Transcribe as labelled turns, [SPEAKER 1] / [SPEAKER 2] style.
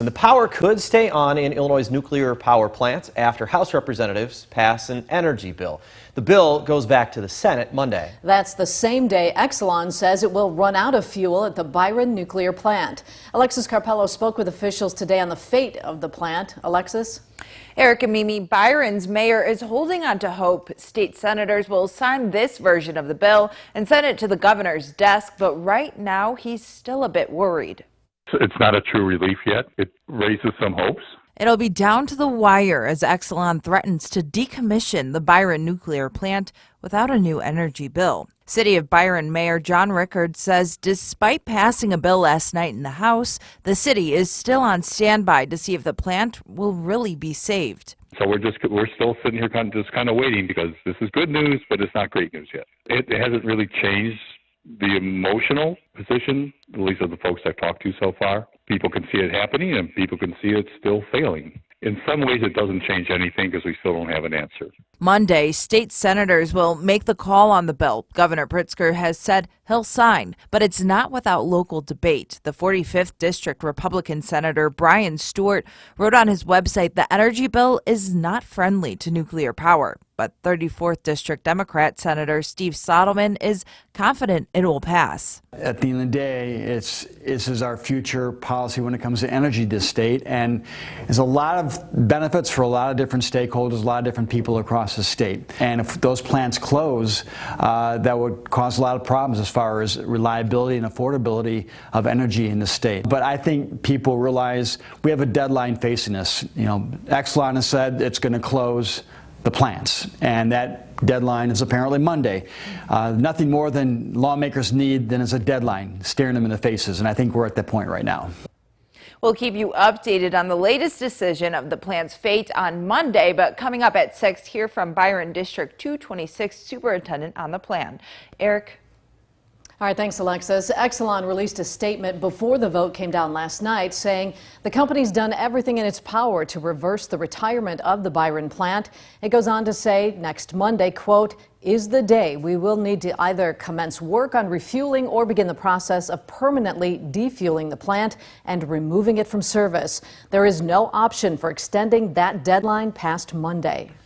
[SPEAKER 1] And the power could stay on in Illinois' nuclear power plants after House representatives pass an energy bill. The bill goes back to the Senate Monday.
[SPEAKER 2] That's the same day Exelon says it will run out of fuel at the Byron nuclear plant. Alexis Carpello spoke with officials today on the fate of the plant. Alexis?
[SPEAKER 3] Eric and Mimi, Byron's mayor is holding on to hope. State senators will sign this version of the bill and send it to the governor's desk, but right now he's still a bit worried.
[SPEAKER 4] It's not a true relief yet. It raises some hopes.
[SPEAKER 3] It'll be down to the wire as Exelon threatens to decommission the Byron nuclear plant without a new energy bill. City of Byron Mayor John Rickards says despite passing a bill last night in the House, the city is still on standby to see if the plant will really be saved.
[SPEAKER 4] So we're still sitting here kind of waiting because this is good news, but it's not great news yet. It hasn't really changed the emotional position, at least of the folks I've talked to so far. People can see it happening and people can see it still failing. In some ways, it doesn't change anything because we still don't have an answer.
[SPEAKER 3] Monday, state senators will make the call on the bill. Governor Pritzker has said he'll sign, but it's not without local debate. The 45th District Republican Senator Brian Stewart wrote on his website the energy bill is not friendly to nuclear power. But 34th District Democrat Senator Steve Sodelman is confident it will pass.
[SPEAKER 5] At the end of the day, this is our future policy when it comes to energy in this state, and there's a lot of benefits for a lot of different stakeholders, a lot of different people across the state. And if those plants close, that would cause a lot of problems as far as reliability and affordability of energy in the state. But I think people realize we have a deadline facing us. You know, Exelon has said it's going to close the plants, and that deadline is apparently Monday. Nothing more than lawmakers need than is a deadline staring them in the faces, and I think we're at that point right now.
[SPEAKER 3] We'll keep you updated on the latest decision of the plant's fate on Monday, but coming up at 6, hear from Byron District 226 Superintendent on the plan. Eric?
[SPEAKER 2] All right, thanks, Alexis. Exelon released a statement before the vote came down last night saying the company's done everything in its power to reverse the retirement of the Byron plant. It goes on to say next Monday, quote, is the day we will need to either commence work on refueling or begin the process of permanently defueling the plant and removing it from service. There is no option for extending that deadline past Monday.